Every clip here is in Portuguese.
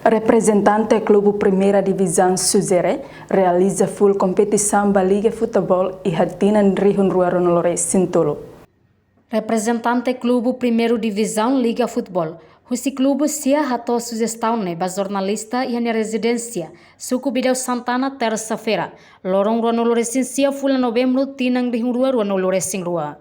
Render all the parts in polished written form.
Representante Clube Primeira Divisão Suzere realiza full competição da Liga Futebol e Hatinan Rihun Ruaronolore Sintolo. Representante Clube Primeira Divisão Liga Futebol. Husi clube sia hato sugestão ba jornalista e na residência suku Bidau Santana terça-feira. Lorong Ruanolore Sinsia fula novembro tinang Rihun Ruanolore Singrua.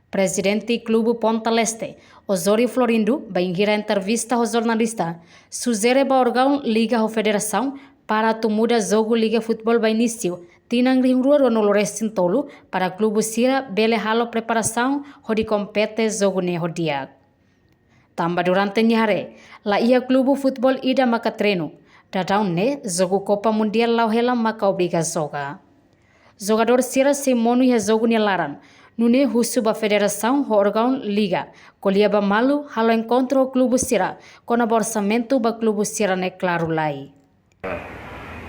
Presidente Clube Ponta Leste, Osório Florindo, banhira entrevista ao jornalista, sugere ba órgão Liga ou Federação para tu muda jogo Liga Futebol ba início, tinang ringrua Ruanolore Sintolo para clube sira bele halo preparação hodi compete jogo ne hodia. Tamba durante nyare, la ia clube futebol ida maka treino, dadau ne jogo Copa Mundial lau hela maka obriga joga. Jogador sira se monu ya jogo ne laran, nune husu ba federação ho órgão liga, colia ba malu halo encontro o clube sira, com o orçamento ba clube sira ne claro lai.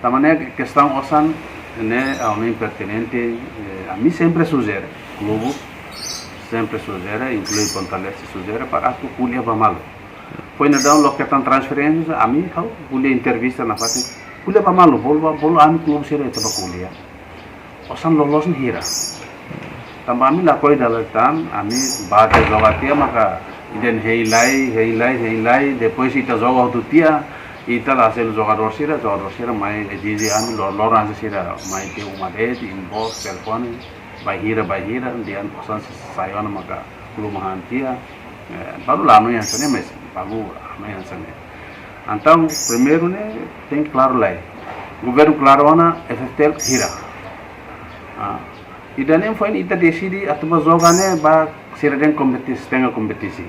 Tamane questão osan ne a um pertinente a mim sempre sugere, clube sempre sugere, inclui Ponta Leste sugere para tu colia ba malu. Foi na dar um local transferência a mim how colia entrevista na fase, colia ba malu, bolo a mim clube sira itu ba colia. Osan lolos ni hira. Tambami la koi dalatan, ami bate jogatia maka iden heilai, depois ita joga tu tia, ita la sel jogador sira mai dizi ami loran sira mai te umade inbox telefone bahira dian pesan sayana maka perumahan tia baru lama yang sana mes baru lama yang sana. Então primeiro ne tem claro lai, governo claro ana FFTL hira. E daí foi ita decidi atau jogane ba siraden kompetisi.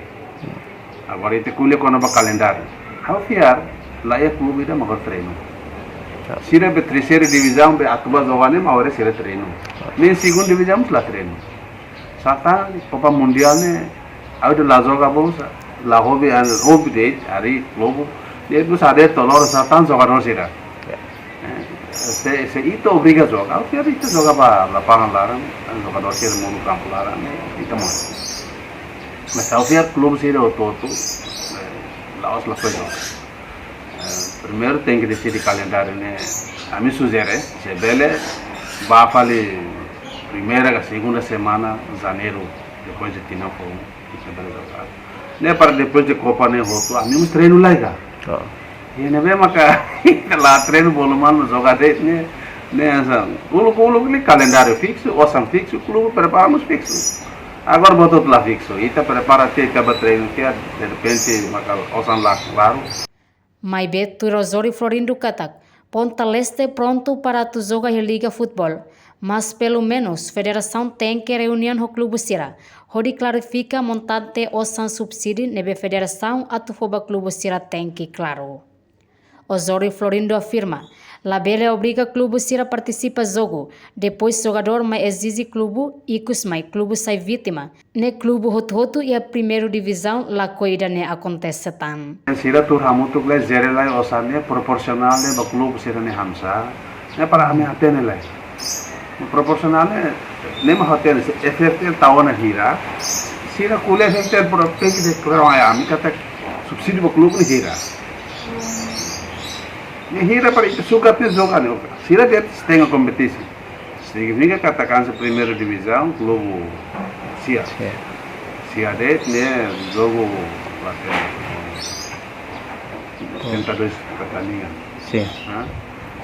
Agora ita kuliah kono ba kalendário. How fiar lá é clube ida magar treino. Sira be terceira divisão be atau jogane ma ore sira treino. Nem segunda divisão lá treino. Sata Copa Mundial ne ada la joga bolsa la hobby de ari clube dia tu sadar tolor satan jogador sira. Se itu obriga a jogar, o que itu joga para lapangan larang, jogador sih mau campo larang, itu mau. Mas ao ver clube sih o todo, laos la coisa. Primeiro tem que decidir calendário né. A mim sugere, se bele, vai fazer primeira, segunda semana, janeiro, depois de Tinapo, isso é bele jogar. Né para depois de Copa né voltou, a mim treino lá já. E não vem maka lá treino volume jogar né essa o calendário fixo osan fixo clube preparamos fixo agora botou lá fixo e tá prepara te acaba treino que de repente maka osan lá claro. Mai beto Osório Florindo katak Ponta Leste pronto para tu jogar a Liga Futebol, mas pelo menos federação tem que reunião o clube sira. Hodi clarifica montante osan subsídio nebe federação a tu foba clube sira tem que claro. Osório Florindo afirma, la bele obriga clube sira participa jogo, depois jogador mai exige clube, ikus mai clube sai vítima, ne clube hotu e a primeira divisão la coida ne acontece tan. Sira tu hamu tu gle zere lai osane proporcional ne ba clube sira ne hamsa, ne para hame atene lai. Proporcional ne ma hatene FFTL tawana hira, sira kule FFTL pro peki de krawaya ami kata subsídio ba clube ne hira. Hira para itu suka ter jogar né. Sira dia tem competição. Significa que atacan a primeira divisão, clube Sia det né jogo até 32 pertandingan. Sim.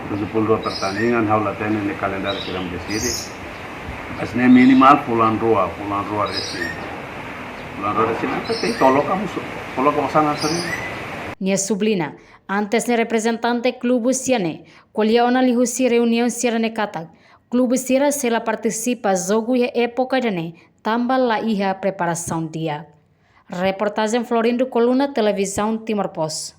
22 pertandingan hau latene ne calendário que vamos decidir. Mas ne minimal pulan rua resi. Pulan rua resi nanti tem coloca sangat sering. Nia sublina, antes ne representante clube siane, colia ona lihusi reunião sira ne katak. Clube sira se la participa jogo e época dene, tamba la iha preparação dia. Reportagem Florindo, coluna televisão Timor Post.